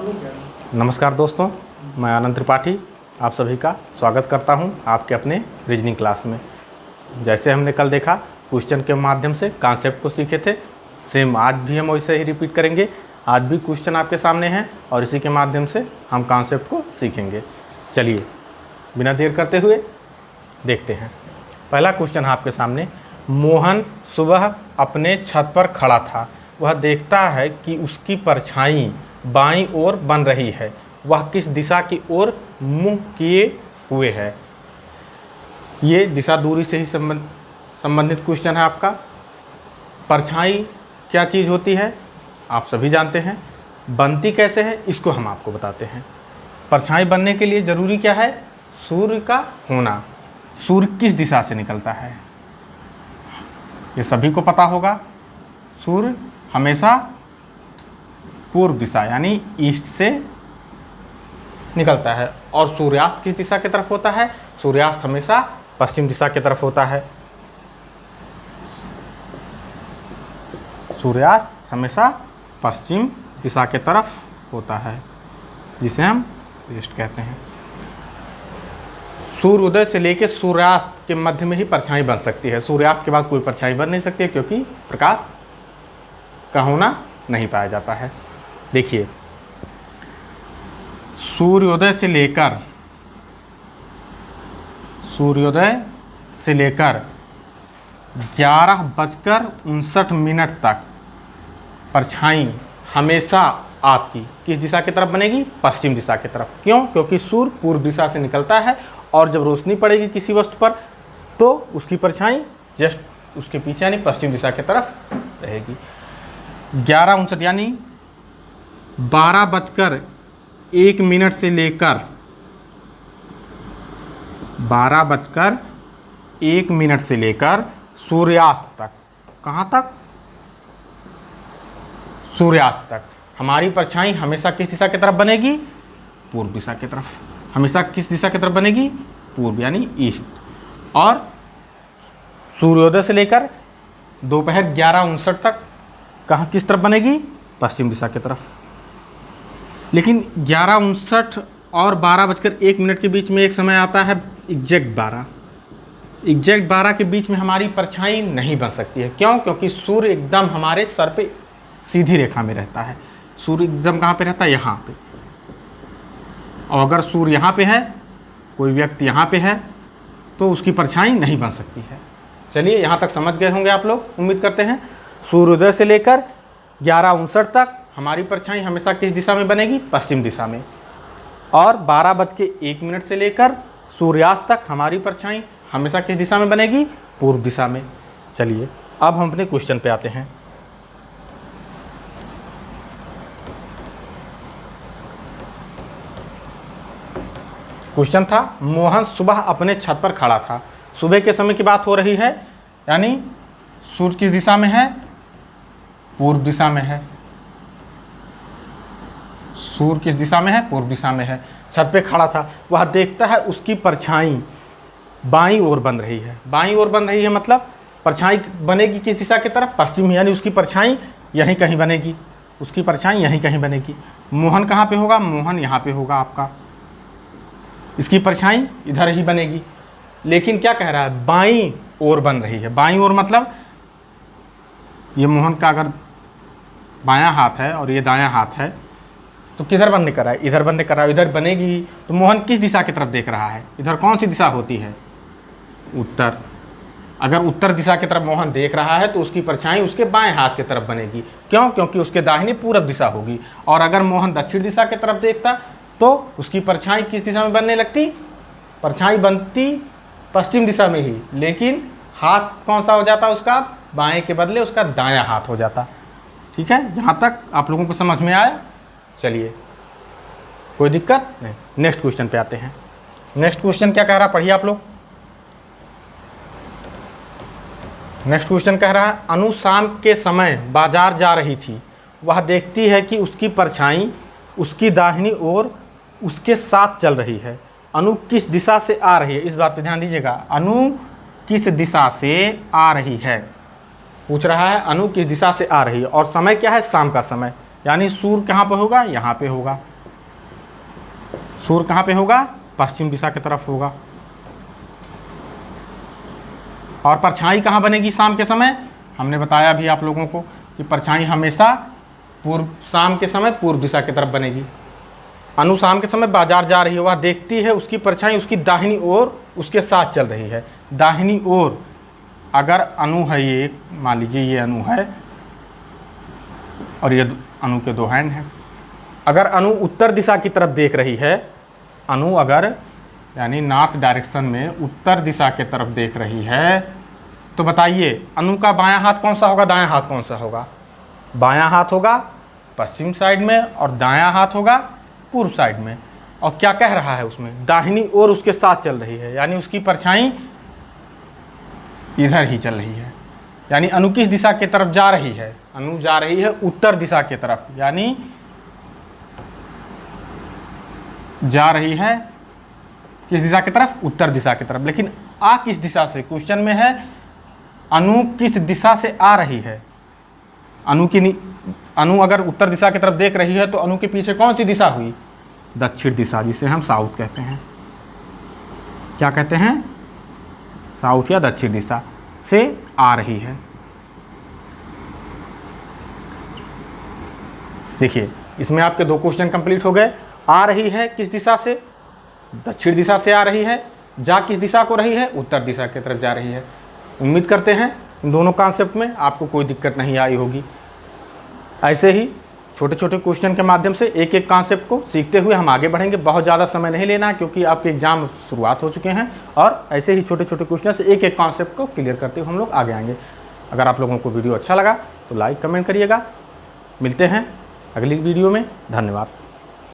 नमस्कार दोस्तों, मैं आनंद त्रिपाठी आप सभी का स्वागत करता हूं आपके अपने रीजनिंग क्लास में। जैसे हमने कल देखा क्वेश्चन के माध्यम से कॉन्सेप्ट को सीखे थे, सेम आज भी हम वैसे ही रिपीट करेंगे। आज भी क्वेश्चन आपके सामने हैं और इसी के माध्यम से हम कॉन्सेप्ट को सीखेंगे। चलिए बिना देर करते हुए देखते हैं। पहला क्वेश्चन है आपके सामने। मोहन सुबह अपने छत पर खड़ा था। वह देखता है कि उसकी परछाई बाईं ओर बन रही है। वह किस दिशा की ओर मुंह किए हुए है? ये दिशा दूरी से ही संबंधित क्वेश्चन है आपका। परछाई क्या चीज़ होती है आप सभी जानते हैं। बनती कैसे है इसको हम आपको बताते हैं। परछाई बनने के लिए ज़रूरी क्या है? सूर्य का होना। सूर्य किस दिशा से निकलता है ये सभी को पता होगा। सूर्य हमेशा पूर्व दिशा यानी ईस्ट से निकलता है। और सूर्यास्त किस दिशा की तरफ होता है? सूर्यास्त हमेशा पश्चिम दिशा की तरफ होता है। सूर्यास्त हमेशा पश्चिम दिशा की तरफ होता है, जिसे हम ईस्ट कहते हैं। सूर्योदय से लेकर सूर्यास्त के मध्य में ही परछाई बन सकती है। सूर्यास्त के बाद कोई परछाई बन नहीं सकती है, क्योंकि प्रकाश का होना नहीं पाया जाता है। देखिए, सूर्योदय से लेकर 11:59 तक परछाई हमेशा आपकी किस दिशा की तरफ बनेगी? पश्चिम दिशा की तरफ। क्यों? क्योंकि सूर्य पूर्व दिशा से निकलता है और जब रोशनी पड़ेगी किसी वस्तु पर तो उसकी परछाई जस्ट उसके पीछे यानी पश्चिम दिशा की तरफ रहेगी। 11:59 यानी 12:01 से लेकर 12:01 से लेकर सूर्यास्त तक। कहाँ तक? सूर्यास्त तक हमारी परछाई हमेशा किस दिशा की तरफ बनेगी? पूर्व दिशा की तरफ। हमेशा किस दिशा की तरफ बनेगी? पूर्व यानी ईस्ट। और सूर्योदय से लेकर दोपहर 11:59 तक कहाँ किस तरफ बनेगी? पश्चिम दिशा की तरफ। लेकिन 11:59 और 12:01 के बीच में एक समय आता है एग्जैक्ट 12। एग्जैक्ट 12 के बीच में हमारी परछाई नहीं बन सकती है। क्यों? क्योंकि सूर्य एकदम हमारे सर पे सीधी रेखा में रहता है। सूर्य एकदम कहाँ पे रहता है? यहाँ पे। और अगर सूर्य यहाँ पे है, कोई व्यक्ति यहाँ पे है, तो उसकी परछाई नहीं बन सकती है। चलिए यहाँ तक समझ गए होंगे आप लोग, उम्मीद करते हैं। सूर्योदय से लेकर 11:59 तक हमारी परछाई हमेशा किस दिशा में बनेगी? पश्चिम दिशा में। और 12:01 से लेकर सूर्यास्त तक हमारी परछाई हमेशा किस दिशा में बनेगी? पूर्व दिशा में। चलिए अब हम अपने क्वेश्चन पे आते हैं। क्वेश्चन था, मोहन सुबह अपने छत पर खड़ा था। सुबह के समय की बात हो रही है, यानी सूर्य किस दिशा में है? पूर्व दिशा में है। सूर्य किस दिशा में है? पूर्व दिशा में है। छत पे खड़ा था। वह देखता है उसकी परछाई बाईं ओर बन रही है। बाईं ओर बन रही है मतलब परछाई बनेगी किस दिशा की तरफ? पश्चिम। यानी उसकी परछाई यहीं कहीं बनेगी। उसकी परछाई यहीं कहीं बनेगी। मोहन कहाँ पे होगा? मोहन यहाँ पे होगा आपका। इसकी परछाई इधर ही बनेगी। लेकिन क्या कह रहा है? बाईं ओर बन रही है। बाईं ओर मतलब ये मोहन का अगर बायां हाथ है और ये दायां हाथ है तो किधर बनने कर रहा है? इधर बनने कर रहा है। इधर बनेगी तो मोहन किस दिशा की तरफ देख रहा है? इधर कौन सी दिशा होती है? उत्तर। अगर उत्तर दिशा की तरफ मोहन देख रहा है तो उसकी परछाई उसके बाएं हाथ की तरफ बनेगी। क्यों? क्योंकि उसके दाहिने पूरब दिशा होगी। और अगर मोहन दक्षिण दिशा की तरफ देखता तो उसकी परछाई किस दिशा में बनने लगती? परछाई बनती पश्चिम दिशा में ही, लेकिन हाथ कौन सा हो जाता उसका? बाएं के बदले उसका दायां हाथ हो जाता। ठीक है, यहाँ तक आप लोगों को समझ में आया? चलिए, कोई दिक्कत नहीं। नेक्स्ट क्वेश्चन पे आते हैं। नेक्स्ट क्वेश्चन क्या कह रहा है पढ़िए आप लोग। नेक्स्ट क्वेश्चन कह रहा है, अनु शाम के समय बाजार जा रही थी। वह देखती है कि उसकी परछाई उसकी दाहिनी ओर उसके साथ चल रही है। अनु किस दिशा से आ रही है? इस बात पे ध्यान दीजिएगा। अनु किस दिशा से आ रही है पूछ रहा है। अनु किस दिशा से आ रही है और समय क्या है? शाम का समय। यानी सूर्य कहाँ पे होगा? यहाँ पे होगा। सूर्य कहाँ पे होगा? पश्चिम दिशा की तरफ होगा। और परछाई कहाँ बनेगी शाम के समय? हमने बताया भी आप लोगों को कि परछाई हमेशा शाम के समय पूर्व दिशा की तरफ बनेगी। अनु शाम के समय बाजार जा रही है, वह देखती है उसकी परछाई उसकी दाहिनी ओर उसके साथ चल रही है। दाहिनी ओर अगर अनु है, ये मान लीजिए ये अनु है और ये अनु के दो हैंड हैं। अगर अनु उत्तर दिशा की तरफ देख रही है, अनु अगर यानी नॉर्थ डायरेक्शन में उत्तर दिशा की तरफ देख रही है, तो बताइए अनु का बायां हाथ कौन सा होगा, दायां हाथ कौन सा होगा? बायां हाथ होगा पश्चिम साइड में और दायां हाथ होगा पूर्व साइड में। और क्या कह रहा है उसमें? दाहिनी ओर उसके साथ चल रही है, यानी उसकी परछाई इधर ही चल रही है। यानी अनु किस दिशा की तरफ जा रही है? अनु जा रही है उत्तर दिशा की तरफ, यानी जा रही है किस दिशा की तरफ? उत्तर दिशा की तरफ। लेकिन आ किस दिशा से? क्वेश्चन में है अनु किस दिशा से आ रही है। अनु अगर उत्तर दिशा की तरफ देख रही है तो अनु के पीछे कौन सी दिशा हुई? दक्षिण दिशा, जिसे हम साउथ कहते हैं। क्या कहते हैं? साउथ या दक्षिण दिशा से आ रही है। देखिए इसमें आपके दो क्वेश्चन कंप्लीट हो गए। आ रही है किस दिशा से? दक्षिण दिशा से आ रही है। जा किस दिशा को रही है? उत्तर दिशा की तरफ जा रही है। उम्मीद करते हैं इन दोनों कॉन्सेप्ट में आपको कोई दिक्कत नहीं आई होगी। ऐसे ही छोटे छोटे क्वेश्चन के माध्यम से एक एक कॉन्सेप्ट को सीखते हुए हम आगे बढ़ेंगे। बहुत ज़्यादा समय नहीं लेना है क्योंकि आपके एग्जाम शुरुआत हो चुके हैं, और ऐसे ही छोटे छोटे क्वेश्चन से एक एक कॉन्सेप्ट को क्लियर करते हुए हम लोग आगे आएंगे। अगर आप लोगों को वीडियो अच्छा लगा तो लाइक कमेंट करिएगा। मिलते हैं अगली वीडियो में। धन्यवाद।